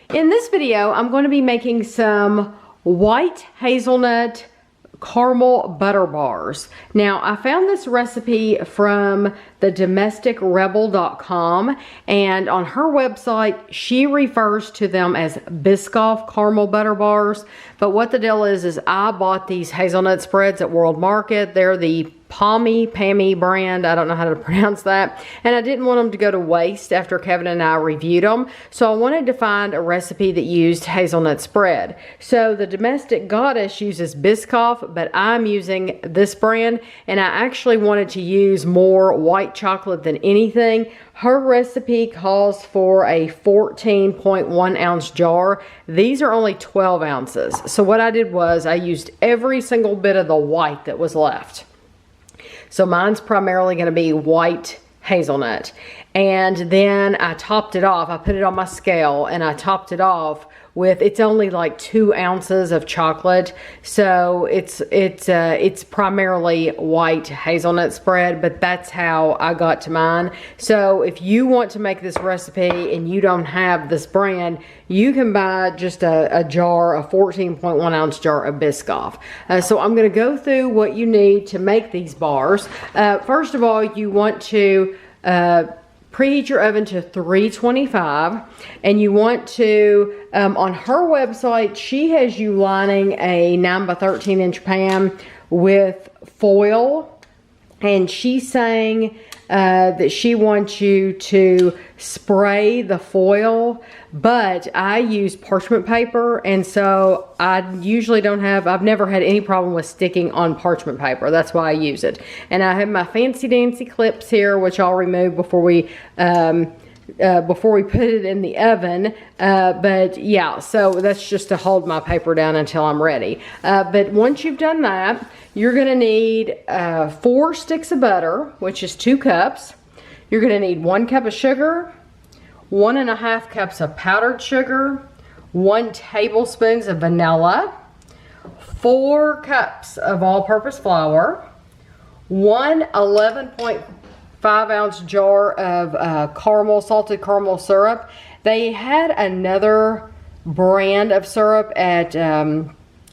In this video, I'm going to be making some white hazelnut caramel butter bars. Now, I found this recipe from the domesticrebel.com, and on her website, she refers to them as Biscoff caramel butter bars. But what the deal is I bought these hazelnut spreads at World Market. They're the Pammy brand. I don't know how to pronounce that. And I didn't want them to go to waste after Kevin and I reviewed them. So I wanted to find a recipe that used hazelnut spread. So the Domestic Goddess uses Biscoff, but I'm using this brand. And I actually wanted to use more white chocolate than anything. Her recipe calls for a 14.1 ounce jar. These are only 12 ounces. So what I did was I used every single bit of the white that was left. So mine's primarily going to be white hazelnut. And then I topped it off. I put it on my scale and I topped it off with, it's only like 2 ounces of chocolate. So it's primarily white hazelnut spread, but that's how I got to mine. So if you want to make this recipe and you don't have this brand, you can buy just a jar, a 14.1 ounce jar of Biscoff. So I'm going to go through what you need to make these bars. First of all, you want to preheat your oven to 325, and you want to, on her website, she has you lining a 9 by 13 inch pan with foil, and she's saying that she wants you to spray the foil, but I use parchment paper, and so I usually don't have, I've never had any problem with sticking on parchment paper. That's why I use it. And I have my fancy dancy clips here, which I'll remove before we put it in the oven. But yeah, so that's just to hold my paper down until I'm ready. But once you've done that, you're gonna need 4 sticks of butter, which is 2 cups. You're gonna need 1 cup of sugar, 1.5 cups of powdered sugar, 1 tablespoon of vanilla, 4 cups of all-purpose flour, 1 11.5 ounce jar of salted caramel syrup. They had another brand of syrup at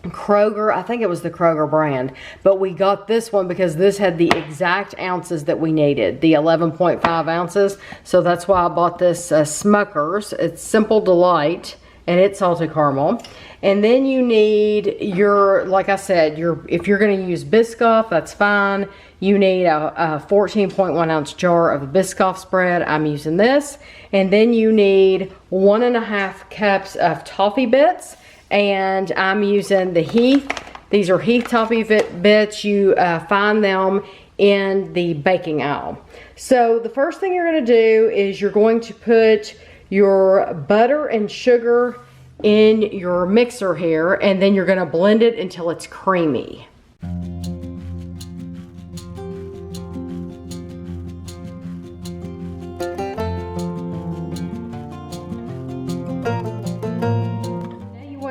Kroger. I think it was the Kroger brand, but we got this one because this had the exact ounces that we needed, the 11.5 ounces. So that's why I bought this Smucker's. It's Simple Delight, and it's salted caramel. And then you need your, like I said, if you're going to use Biscoff, that's fine. You need a 14.1 ounce jar of Biscoff spread. I'm using this. And then you need 1.5 cups of toffee bits. And I'm using the Heath. These are Heath toffee bits. You find them in the baking aisle. So the first thing you're going to do is you're going to put your butter and sugar in your mixer here, and then you're going to blend it until it's creamy.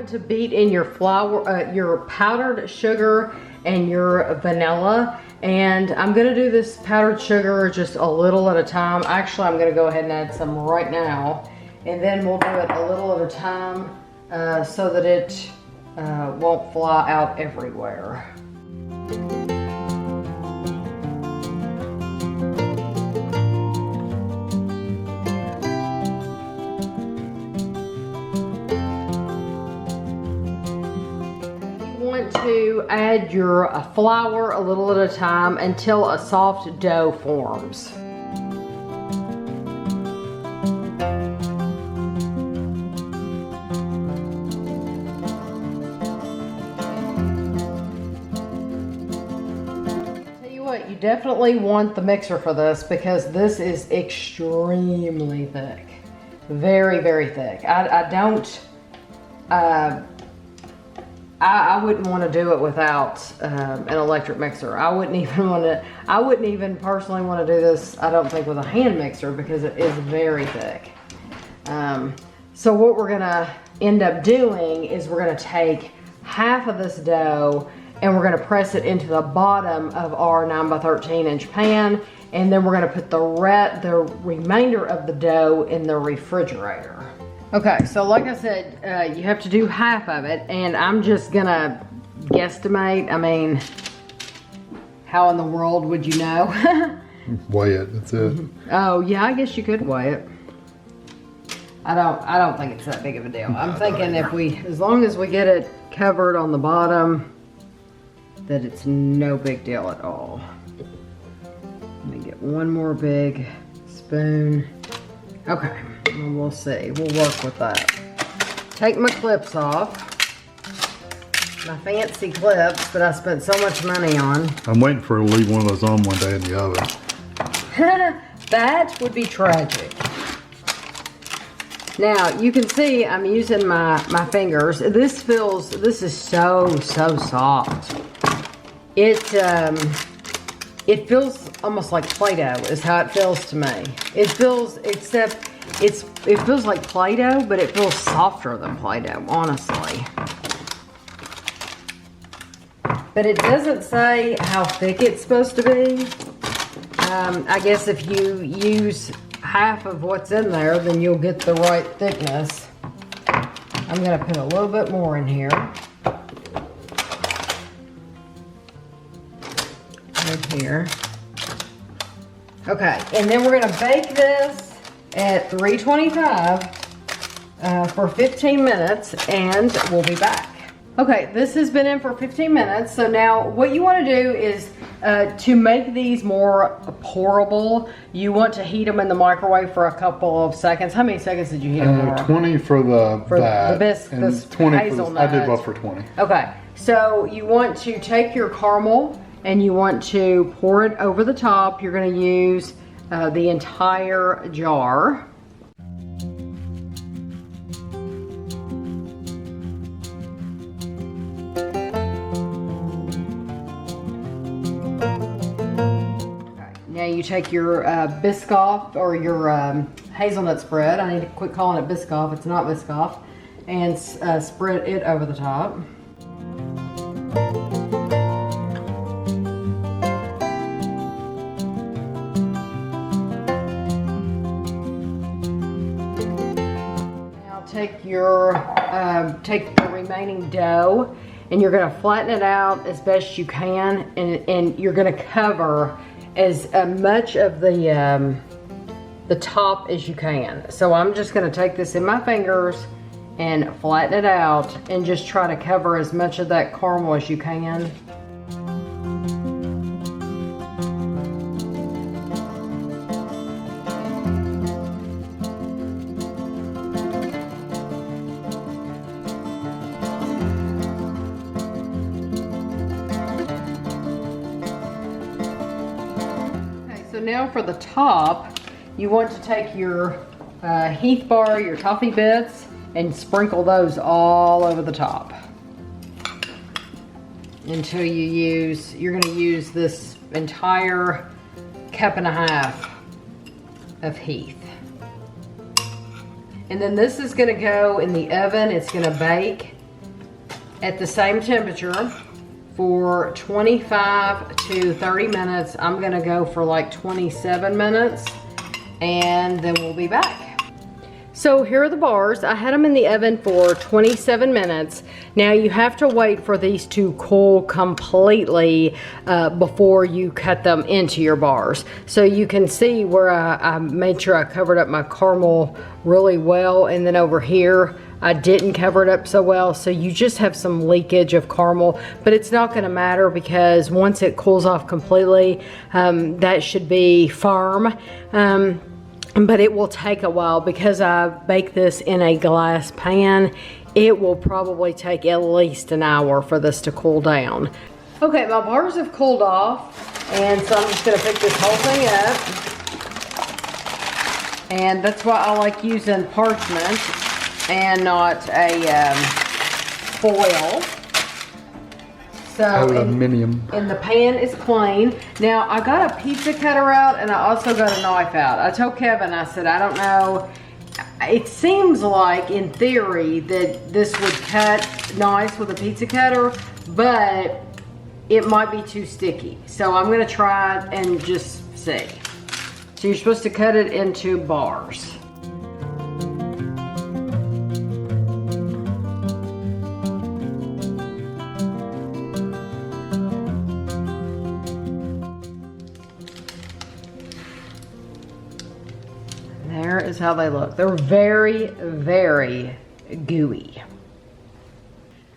To beat in your flour, your powdered sugar and your vanilla, and I'm gonna do this powdered sugar just a little at a time. Actually, I'm gonna go ahead and add some right now, and then we'll do it a little at a time so that it won't fly out everywhere. To add your flour a little at a time until a soft dough forms. Tell you what, you definitely want the mixer for this because this is extremely thick. Very, very thick. I wouldn't want to do it without an electric mixer. I wouldn't even personally want to do this, I don't think, with a hand mixer because it is very thick. So what we're gonna end up doing is we're gonna take half of this dough and we're gonna press it into the bottom of our 9 by 13 inch pan, and then we're gonna put the remainder of the dough in the refrigerator. Okay, so like I said, you have to do half of it, and I'm just gonna guesstimate. I mean, how in the world would you know? Weigh it, that's it. Oh yeah, I guess you could weigh it. I don't think it's that big of a deal. I'm thinking as long as we get it covered on the bottom, that it's no big deal at all. Let me get one more big spoon. Okay, well, we'll see. We'll work with that. Take my clips off. My fancy clips that I spent so much money on. I'm waiting for her to leave one of those on one day in the oven. That would be tragic. Now, you can see I'm using my fingers. This is so soft. It feels almost like Play-Doh is how it feels to me. It feels like Play-Doh, but it feels softer than Play-Doh, honestly. But it doesn't say how thick it's supposed to be. I guess if you use half of what's in there, then you'll get the right thickness. I'm gonna put a little bit more in here. Right here. Okay, and then we're gonna bake this at 325 for 15 minutes, and we'll be back. Okay, this has been in for 15 minutes. So now what you want to do is to make these more pourable, you want to heat them in the microwave for a couple of seconds. How many seconds did you heat them for? 20 for the biscuit, and 20 hazelnut. I did both for 20. Okay, so you want to take your caramel and you want to pour it over the top. You're going to use the entire jar. Now you take your Biscoff or your hazelnut spread. I need to quit calling it Biscoff. It's not Biscoff. And spread it over the top. Now take the remaining dough, and you're going to flatten it out as best you can, and you're going to cover as much of the top as you can. So I'm just gonna take this in my fingers and flatten it out and just try to cover as much of that caramel as you can. So now for the top, you want to take your Heath bar, your toffee bits, and sprinkle those all over the top until you're going to use this entire cup and a half of Heath. And then this is going to go in the oven. It's going to bake at the same temperature for 25 to 30 minutes. I'm gonna go for like 27 minutes, and then we'll be back. So here are the bars. I had them in the oven for 27 minutes. Now you have to wait for these to cool completely before you cut them into your bars. So you can see where I made sure I covered up my caramel really well, and then over here I didn't cover it up so well, so you just have some leakage of caramel, but it's not going to matter because once it cools off completely, that should be firm. But it will take a while because I bake this in a glass pan. It will probably take at least an hour for this to cool down. Okay, my bars have cooled off, and so I'm just going to pick this whole thing up. And that's why I like using parchment and not a foil. So aluminium. And the pan is clean. Now I got a pizza cutter out, and I also got a knife out. I told Kevin, I said, I don't know. It seems like in theory that this would cut nice with a pizza cutter, but it might be too sticky. So I'm gonna try it and just see. So you're supposed to cut it into bars. There is how they look. They're very, very gooey.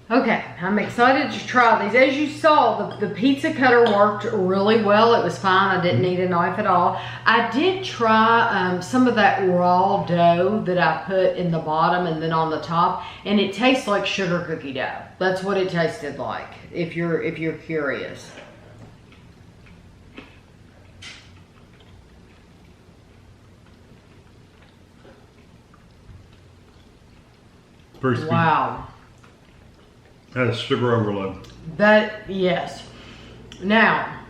Okay, I'm excited to try these. As you saw, the pizza cutter worked really well. It was fine. I didn't need a knife at all. I did try some of that raw dough that I put in the bottom and then on the top, and it tastes like sugar cookie dough. That's what it tasted like, if you're curious. Very sweet. Wow. That is sugar overload. That, yes. Now,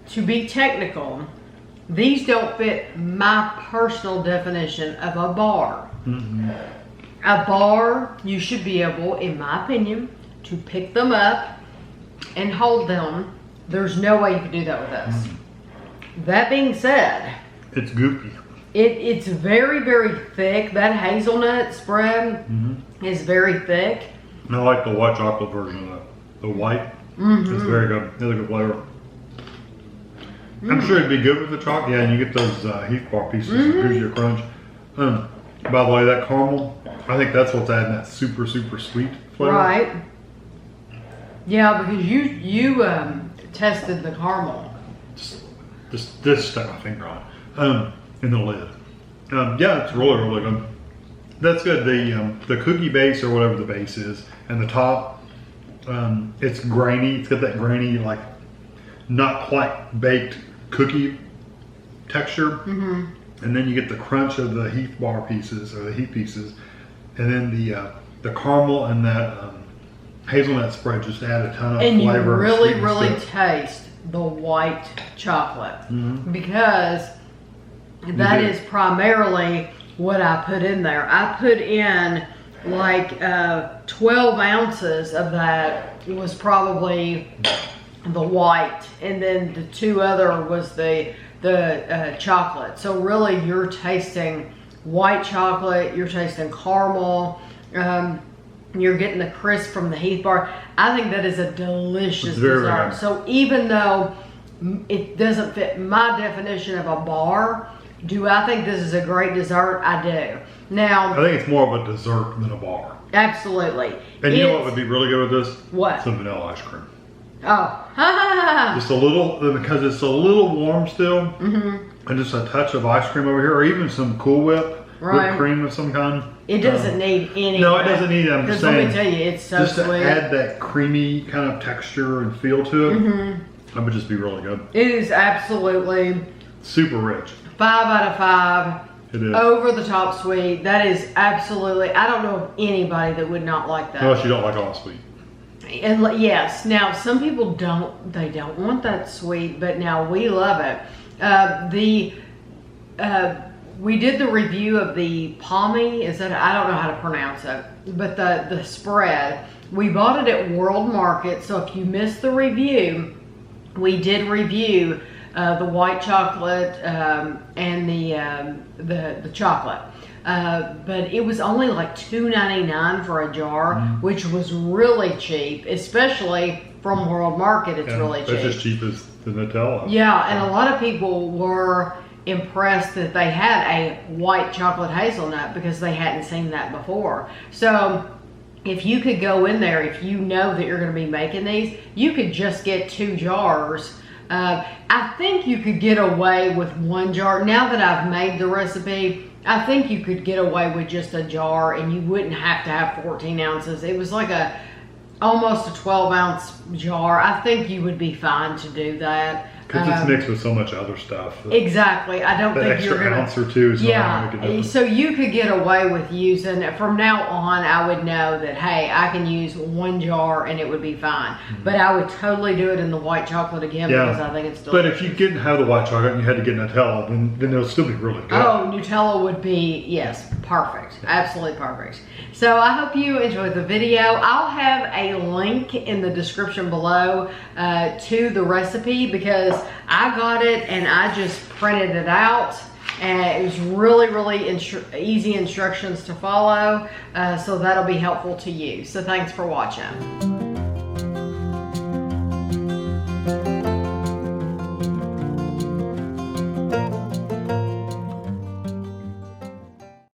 to be technical, these don't fit my personal definition of a bar. Mm-hmm. A bar, you should be able, in my opinion, to pick them up and hold them. There's no way you could do that with us. Mm-hmm. That being said, it's goopy. It's very, very thick. That hazelnut spread is very thick. And I like the white chocolate version of the white. It's very good. It's a good flavor. I'm sure it'd be good with the chocolate. Yeah, and you get those Heath Bar pieces. It gives you a crunch. By the way, that caramel, I think that's what's adding that super, super sweet flavor. Right. Yeah, because you tested the caramel. Just stuck my finger on in the lid. Yeah, it's really, really good. That's good. The cookie base or whatever the base is, and the top, it's grainy. It's got that grainy, like not quite baked cookie texture. And then you get the crunch of the Heath Bar pieces or the Heath pieces, and then the caramel and that hazelnut spread just add a ton of and flavor. And you really taste the white chocolate because that is primarily what I put in there. I put in like 12 ounces of that was probably the white, and then the two other was the chocolate. So really you're tasting white chocolate, you're tasting caramel, you're getting the crisp from the Heath Bar. I think that is a delicious dessert. So even though it doesn't fit my definition of a bar, do I think this is a great dessert? I do. Now, I think it's more of a dessert than a bar. Absolutely. And you know what would be really good with this? What? Some vanilla ice cream. Oh, just a little, because it's a little warm still, and just a touch of ice cream over here, or even some Cool Whip, whipped cream of some kind. It doesn't need any. No, it doesn't need it. I'm just saying. Let me tell you, it's so just sweet. To add that creamy kind of texture and feel to it, that would just be really good. It is absolutely super rich. 5 out of 5. It is. Over the top sweet. That is absolutely, I don't know of anybody that would not like that. Unless you don't like all sweet. And yes, now some people don't want that sweet, but now we love it. We did the review of the palmy, I don't know how to pronounce it, but the spread. We bought it at World Market, so if you missed the review, we did review the white chocolate and the chocolate. But it was only like $2.99 for a jar, which was really cheap, especially from World Market. It's really cheap. It's as cheap as the Nutella. Yeah, and a lot of people were impressed that they had a white chocolate hazelnut because they hadn't seen that before. So if you could go in there, if you know that you're going to be making these, you could just get 2 jars. I think you could get away with 1 jar. Now that I've made the recipe, I think you could get away with just a jar and you wouldn't have to have 14 ounces. It was like almost a 12-ounce jar. I think you would be fine to do that. Because it's mixed with so much other stuff. Exactly. I don't think you're going to... extra ounce or 2 is not going to make a difference. So you could get away with using... From now on, I would know that, hey, I can use 1 jar and it would be fine. But I would totally do it in the white chocolate again because I think it's delicious. But if you didn't have the white chocolate and you had to get Nutella, then it'll still be really good. Oh, Nutella would be, yes, perfect. Absolutely perfect. So I hope you enjoyed the video. I'll have a link in the description below to the recipe because I got it and I just printed it out. And it was really, really easy instructions to follow. So that'll be helpful to you. So thanks for watching.